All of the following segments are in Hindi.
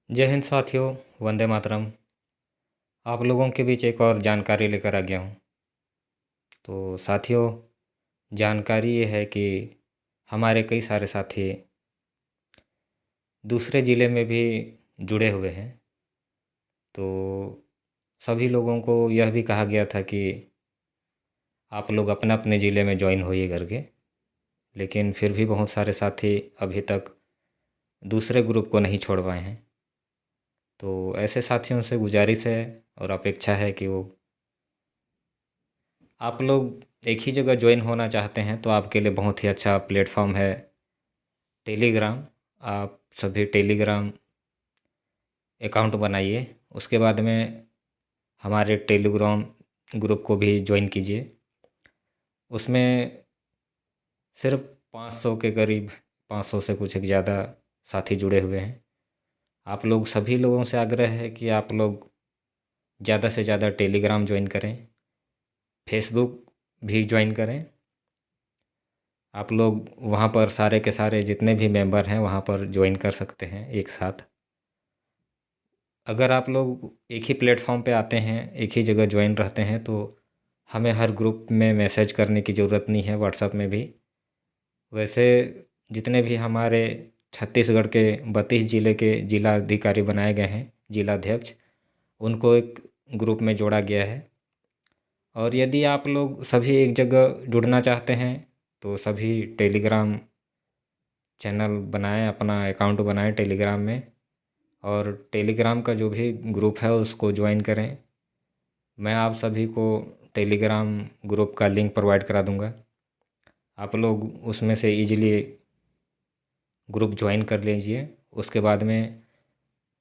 जय हिंद साथियों। वंदे मातरम। आप लोगों के बीच एक और जानकारी लेकर आ गया हूँ। तो साथियों, जानकारी ये है कि हमारे कई सारे साथी दूसरे ज़िले में भी जुड़े हुए हैं। तो सभी लोगों को यह भी कहा गया था कि आप लोग अपने अपने ज़िले में ज्वाइन होइए करके, लेकिन फिर भी बहुत सारे साथी अभी तक दूसरे ग्रुप को नहीं छोड़ पाए हैं। तो ऐसे साथियों से गुजारिश है और अपेक्षा है कि वो आप लोग एक ही जगह ज्वाइन होना चाहते हैं तो आपके लिए बहुत ही अच्छा प्लेटफॉर्म है टेलीग्राम। आप सभी टेलीग्राम अकाउंट बनाइए, उसके बाद में हमारे टेलीग्राम ग्रुप को भी ज्वाइन कीजिए। उसमें सिर्फ 500 के करीब, 500 से कुछ एक ज़्यादा साथी जुड़े हुए हैं। आप लोग सभी लोगों से आग्रह है कि आप लोग ज़्यादा से ज़्यादा टेलीग्राम ज्वाइन करें, फेसबुक भी ज्वाइन करें। आप लोग वहाँ पर सारे के सारे जितने भी मेंबर हैं वहाँ पर ज्वाइन कर सकते हैं एक साथ। अगर आप लोग एक ही प्लेटफॉर्म पे आते हैं, एक ही जगह ज्वाइन रहते हैं, तो हमें हर ग्रुप में मैसेज करने की ज़रूरत नहीं है, व्हाट्सएप में भी। वैसे जितने भी हमारे छत्तीसगढ़ के 32 ज़िले के जिला अधिकारी बनाए गए हैं, जिलाध्यक्ष, उनको एक ग्रुप में जोड़ा गया है। और यदि आप लोग सभी एक जगह जुड़ना चाहते हैं तो सभी टेलीग्राम चैनल बनाएं, अपना अकाउंट बनाएं टेलीग्राम में, और टेलीग्राम का जो भी ग्रुप है उसको ज्वाइन करें। मैं आप सभी को टेलीग्राम ग्रुप का लिंक प्रोवाइड करा दूंगा। आप लोग उसमें से इजीली ग्रुप ज्वाइन कर लीजिए। उसके बाद में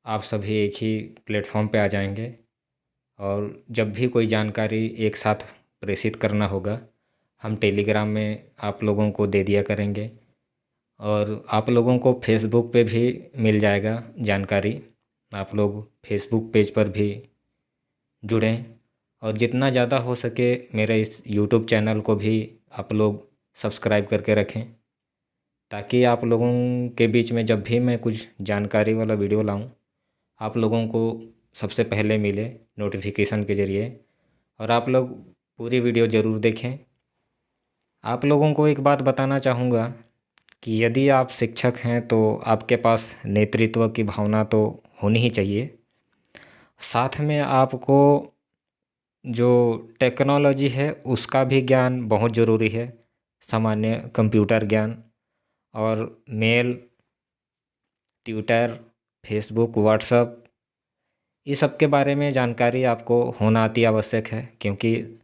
आप सभी एक ही प्लेटफॉर्म पे आ जाएंगे, और जब भी कोई जानकारी एक साथ प्रेषित करना होगा हम टेलीग्राम में आप लोगों को दे दिया करेंगे। और आप लोगों को फेसबुक पे भी मिल जाएगा जानकारी। आप लोग फेसबुक पेज पर भी जुड़ें, और जितना ज़्यादा हो सके मेरे इस यूट्यूब चैनल को भी आप लोग सब्सक्राइब करके रखें, ताकि आप लोगों के बीच में जब भी मैं कुछ जानकारी वाला वीडियो लाऊं आप लोगों को सबसे पहले मिले नोटिफिकेशन के ज़रिए। और आप लोग पूरी वीडियो ज़रूर देखें। आप लोगों को एक बात बताना चाहूँगा कि यदि आप शिक्षक हैं तो आपके पास नेतृत्व की भावना तो होनी ही चाहिए। साथ में आपको जो टेक्नोलॉजी है उसका भी ज्ञान बहुत ज़रूरी है, सामान्य कंप्यूटर ज्ञान। और मेल, ट्विटर, फेसबुक, व्हाट्सएप, ये सब के बारे में जानकारी आपको होना अति आवश्यक है, क्योंकि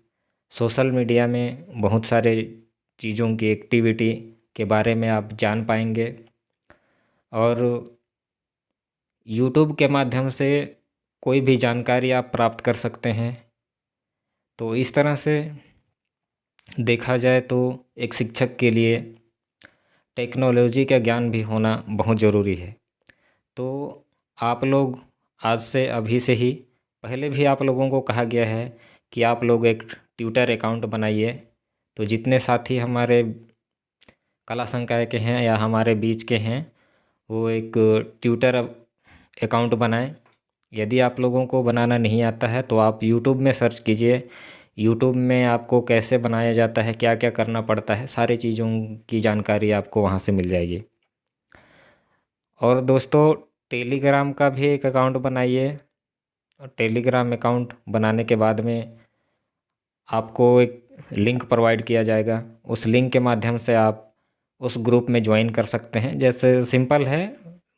सोशल मीडिया में बहुत सारे चीज़ों की एक्टिविटी के बारे में आप जान पाएंगे। और यूट्यूब के माध्यम से कोई भी जानकारी आप प्राप्त कर सकते हैं। तो इस तरह से देखा जाए तो एक शिक्षक के लिए टेक्नोलॉजी का ज्ञान भी होना बहुत ज़रूरी है। तो आप लोग आज से अभी से ही, पहले भी आप लोगों को कहा गया है कि आप लोग एक ट्विटर अकाउंट बनाइए। तो जितने साथी हमारे कला संकाय के हैं या हमारे बीच के हैं वो एक ट्विटर अकाउंट बनाएं। यदि आप लोगों को बनाना नहीं आता है तो आप यूट्यूब में सर्च कीजिए। यूट्यूब में आपको कैसे बनाया जाता है, क्या क्या करना पड़ता है, सारी चीज़ों की जानकारी आपको वहाँ से मिल जाएगी। और दोस्तों, टेलीग्राम का भी एक अकाउंट बनाइए। और टेलीग्राम अकाउंट बनाने के बाद में आपको एक लिंक प्रोवाइड किया जाएगा। उस लिंक के माध्यम से आप उस ग्रुप में ज्वाइन कर सकते हैं। जैसे सिंपल है,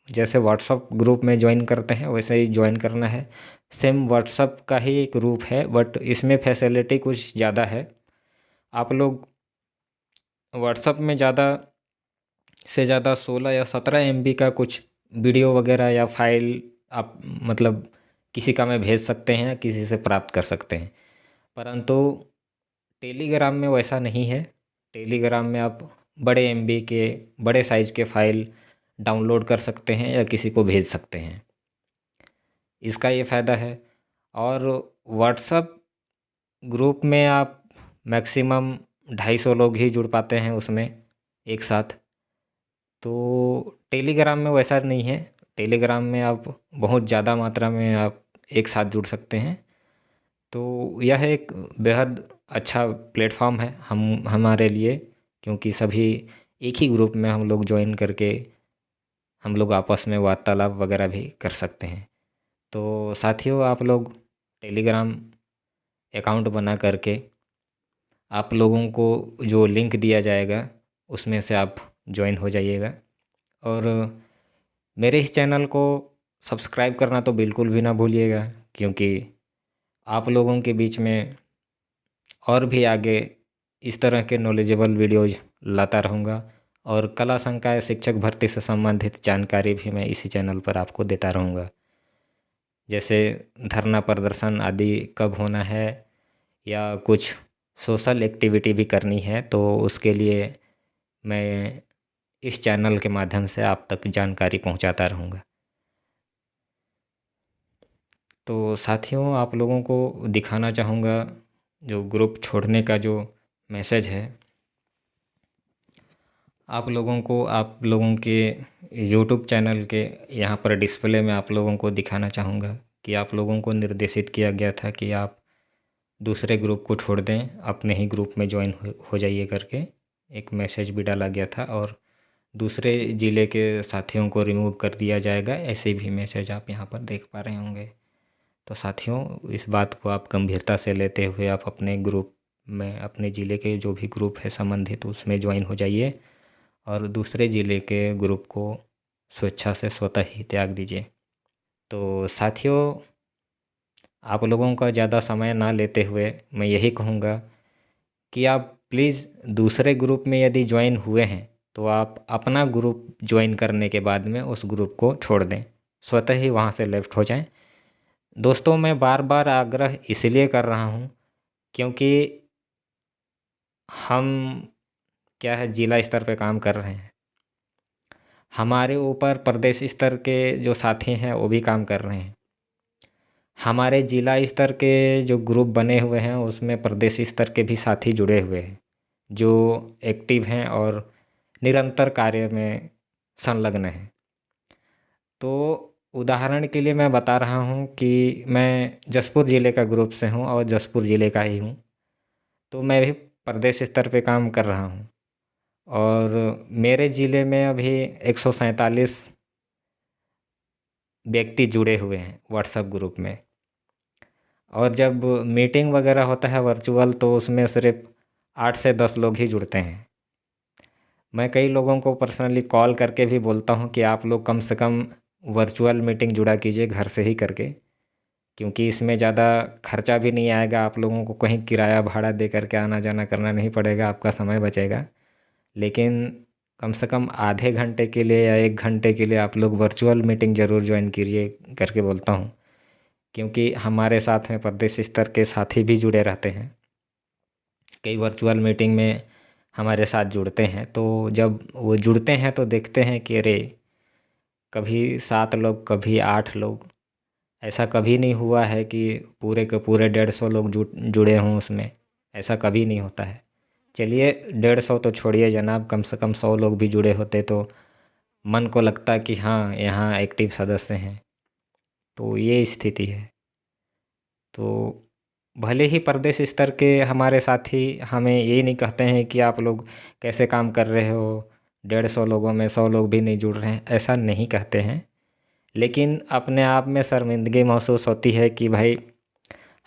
जैसे व्हाट्सअप ग्रुप में ज्वाइन करते हैं वैसे ही ज्वाइन करना है। सेम व्हाट्सअप का ही एक ग्रुप है, बट इसमें फैसिलिटी कुछ ज़्यादा है। आप लोग व्हाट्सअप में ज़्यादा से ज़्यादा 16 या 17 MB का कुछ वीडियो वगैरह या फाइल आप मतलब किसी का में भेज सकते हैं, किसी से प्राप्त कर सकते हैं। परंतु टेलीग्राम में वैसा नहीं है। टेलीग्राम में आप बड़े MB के, बड़े साइज़ के फाइल डाउनलोड कर सकते हैं या किसी को भेज सकते हैं। इसका ये फ़ायदा है। और व्हाट्सअप ग्रुप में आप मैक्सिमम 250 लोग ही जुड़ पाते हैं उसमें एक साथ। तो टेलीग्राम में वैसा नहीं है। टेलीग्राम में आप बहुत ज़्यादा मात्रा में आप एक साथ जुड़ सकते हैं। तो यह एक बेहद अच्छा प्लेटफॉर्म है हमारे लिए, क्योंकि सभी एक ही ग्रुप में हम लोग ज्वाइन करके हम लोग आपस में वार्तालाप वगैरह भी कर सकते हैं। तो साथियों, आप लोग टेलीग्राम अकाउंट बना करके आप लोगों को जो लिंक दिया जाएगा उसमें से आप ज्वाइन हो जाइएगा। और मेरे इस चैनल को सब्सक्राइब करना तो बिल्कुल भी ना भूलिएगा, क्योंकि आप लोगों के बीच में और भी आगे इस तरह के नॉलेजेबल वीडियोज़ लाता रहूँगा, और कला संकाय शिक्षक भर्ती से संबंधित जानकारी भी मैं इसी चैनल पर आपको देता रहूँगा। जैसे धरना प्रदर्शन आदि कब होना है या कुछ सोशल एक्टिविटी भी करनी है, तो उसके लिए मैं इस चैनल के माध्यम से आप तक जानकारी पहुंचाता रहूँगा। तो साथियों, आप लोगों को दिखाना चाहूँगा जो ग्रुप छोड़ने का जो मैसेज है, आप लोगों के यूट्यूब चैनल के यहाँ पर डिस्प्ले में आप लोगों को दिखाना चाहूँगा कि आप लोगों को निर्देशित किया गया था कि आप दूसरे ग्रुप को छोड़ दें, अपने ही ग्रुप में ज्वाइन हो जाइए करके एक मैसेज भी डाला गया था, और दूसरे ज़िले के साथियों को रिमूव कर दिया जाएगा, ऐसे भी मैसेज आप यहाँ पर देख पा रहे होंगे। तो साथियों, इस बात को आप गंभीरता से लेते हुए आप अपने ग्रुप में, अपने ज़िले के जो भी ग्रुप है संबंधित, उसमें ज्वाइन हो जाइए और दूसरे ज़िले के ग्रुप को स्वेच्छा से स्वतः ही त्याग दीजिए। तो साथियों, आप लोगों का ज़्यादा समय ना लेते हुए मैं यही कहूँगा कि आप प्लीज़ दूसरे ग्रुप में यदि ज्वाइन हुए हैं तो आप अपना ग्रुप ज्वाइन करने के बाद में उस ग्रुप को छोड़ दें, स्वतः ही वहाँ से लेफ्ट हो जाएं। दोस्तों, मैं बार बार आग्रह इसलिए कर रहा हूँ क्योंकि हम क्या है, जिला स्तर पे काम कर रहे हैं, हमारे ऊपर प्रदेश स्तर के जो साथी हैं वो भी काम कर रहे हैं, हमारे जिला स्तर के जो ग्रुप बने हुए हैं उसमें प्रदेश स्तर के भी साथी जुड़े हुए हैं जो एक्टिव हैं और निरंतर कार्य में संलग्न हैं। तो उदाहरण के लिए मैं बता रहा हूँ कि मैं जसपुर ज़िले का ग्रुप से हूँ और जसपुर ज़िले का ही हूँ, तो मैं भी प्रदेश स्तर पे काम कर रहा हूँ, और मेरे ज़िले में अभी 147 व्यक्ति जुड़े हुए हैं व्हाट्सएप ग्रुप में। और जब मीटिंग वगैरह होता है वर्चुअल, तो उसमें सिर्फ 8 से 10 लोग ही जुड़ते हैं। मैं कई लोगों को पर्सनली कॉल करके भी बोलता हूँ कि आप लोग कम से कम वर्चुअल मीटिंग जुड़ा कीजिए घर से ही करके, क्योंकि इसमें ज़्यादा खर्चा भी नहीं आएगा, आप लोगों को कहीं किराया भाड़ा दे करके आना जाना करना नहीं पड़ेगा, आपका समय बचेगा। लेकिन कम से कम आधे घंटे के लिए या 1 घंटे के लिए आप लोग वर्चुअल मीटिंग ज़रूर ज्वाइन कीजिए करके बोलता हूँ, क्योंकि हमारे साथ में प्रदेश स्तर के साथी भी जुड़े रहते हैं, कई वर्चुअल मीटिंग में हमारे साथ जुड़ते हैं। तो जब वो जुड़ते हैं तो देखते हैं कि अरे, कभी 7 लोग, कभी 8 लोग, ऐसा कभी नहीं हुआ है कि पूरे के पूरे 150 लोग जुड़े हों उसमें, ऐसा कभी नहीं होता है। चलिए 150 तो छोड़िए जनाब, कम से कम 100 लोग भी जुड़े होते तो मन को लगता कि हाँ, यहाँ एक्टिव सदस्य हैं। तो ये स्थिति है। तो भले ही प्रदेश स्तर के हमारे साथी हमें यही नहीं कहते हैं कि आप लोग कैसे काम कर रहे हो, 150 लोगों में 100 लोग भी नहीं जुड़ रहे हैं, ऐसा नहीं कहते हैं। लेकिन अपने आप में शर्मिंदगी महसूस होती है कि भाई,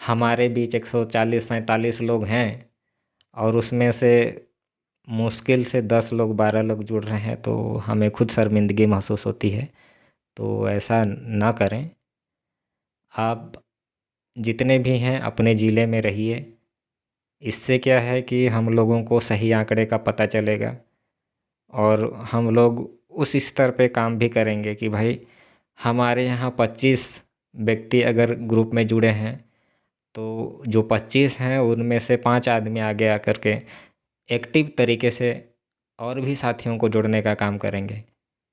हमारे बीच 140-47 लोग हैं और उसमें से मुश्किल से 10 लोग 12 लोग जुड़ रहे हैं, तो हमें खुद शर्मिंदगी महसूस होती है। तो ऐसा ना करें। आप जितने भी हैं अपने ज़िले में रहिए, इससे क्या है कि हम लोगों को सही आंकड़े का पता चलेगा और हम लोग उस स्तर पे काम भी करेंगे कि भाई, हमारे यहाँ 25 व्यक्ति अगर ग्रुप में जुड़े हैं तो जो 25 हैं उनमें से 5 आदमी आगे आकर के एक्टिव तरीके से और भी साथियों को जोड़ने का काम करेंगे।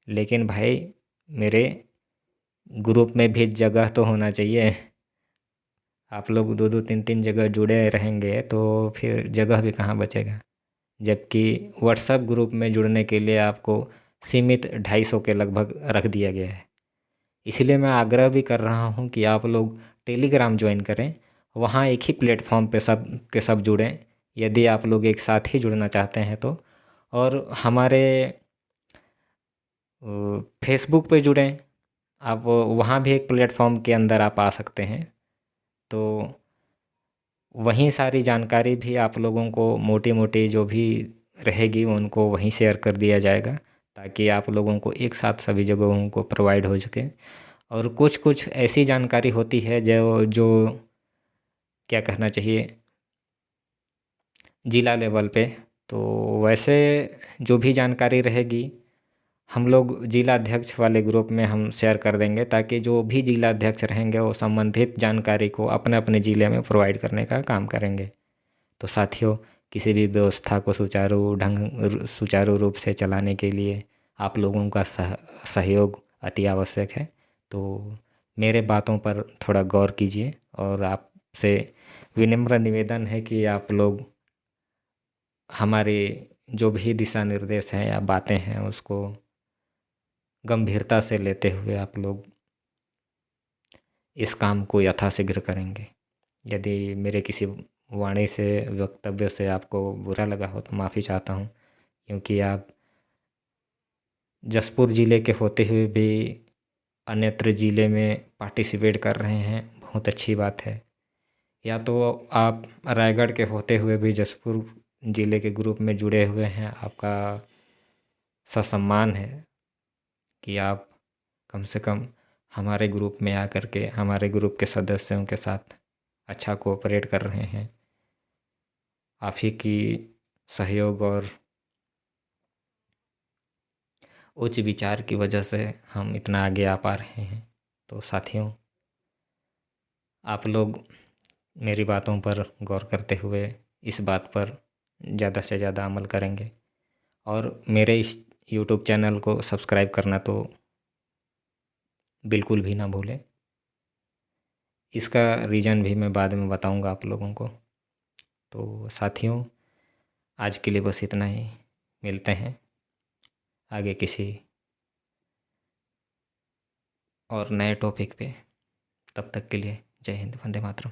लेकिन भाई, मेरे ग्रुप में भी जगह तो होना चाहिए। आप लोग 2-2 3-3 जगह जुड़े रहेंगे तो फिर जगह भी कहाँ बचेगा। जबकि व्हाट्सएप ग्रुप में जुड़ने के लिए आपको सीमित 250 के लगभग रख दिया गया है। इसलिए मैं आग्रह भी कर रहा हूँ कि आप लोग टेलीग्राम ज्वाइन करें। वहाँ एक ही प्लेटफॉर्म पे सब के सब जुड़ें, यदि आप लोग एक साथ ही जुड़ना चाहते हैं तो। और हमारे फेसबुक पे जुड़ें। आप वहाँ भी एक प्लेटफॉर्म के अंदर आप आ सकते हैं, तो वहीं सारी जानकारी भी आप लोगों को मोटी मोटी जो भी रहेगी उनको वहीं शेयर कर दिया जाएगा, ताकि आप लोगों को एक साथ सभी जगहों को प्रोवाइड हो सके। और कुछ कुछ ऐसी जानकारी होती है जो जो क्या कहना चाहिए, ज़िला लेवल पे, तो वैसे जो भी जानकारी रहेगी हम लोग जिला अध्यक्ष वाले ग्रुप में हम शेयर कर देंगे, ताकि जो भी जिला अध्यक्ष रहेंगे वो संबंधित जानकारी को अपने अपने ज़िले में प्रोवाइड करने का काम करेंगे। तो साथियों, किसी भी व्यवस्था को सुचारू रूप से चलाने के लिए आप लोगों का सहयोग अति आवश्यक है। तो मेरे बातों पर थोड़ा गौर कीजिए, और आपसे विनम्र निवेदन है कि आप लोग हमारे जो भी दिशा निर्देश हैं या बातें हैं उसको गंभीरता से लेते हुए आप लोग इस काम को यथाशीघ्र करेंगे। यदि मेरे किसी वाणी से, वक्तव्य से आपको बुरा लगा हो तो माफ़ी चाहता हूँ, क्योंकि आप जसपुर ज़िले के होते हुए भी अन्यत्र ज़िले में पार्टिसिपेट कर रहे हैं, बहुत अच्छी बात है। या तो आप रायगढ़ के होते हुए भी जसपुर ज़िले के ग्रुप में जुड़े हुए हैं, आपका ससम्मान है कि आप कम से कम हमारे ग्रुप में आकर के हमारे ग्रुप के सदस्यों के साथ अच्छा कोऑपरेट कर रहे हैं। आप ही की सहयोग और उच्च विचार की वजह से हम इतना आगे आ पा रहे हैं। तो साथियों, आप लोग मेरी बातों पर गौर करते हुए इस बात पर ज़्यादा से ज़्यादा अमल करेंगे, और मेरे इस यूट्यूब चैनल को सब्सक्राइब करना तो बिल्कुल भी ना भूलें। इसका रीज़न भी मैं बाद में बताऊंगा आप लोगों को। तो साथियों, आज के लिए बस इतना ही। मिलते हैं आगे किसी और नए टॉपिक पे। तब तक के लिए जय हिंद, वंदे मातरम।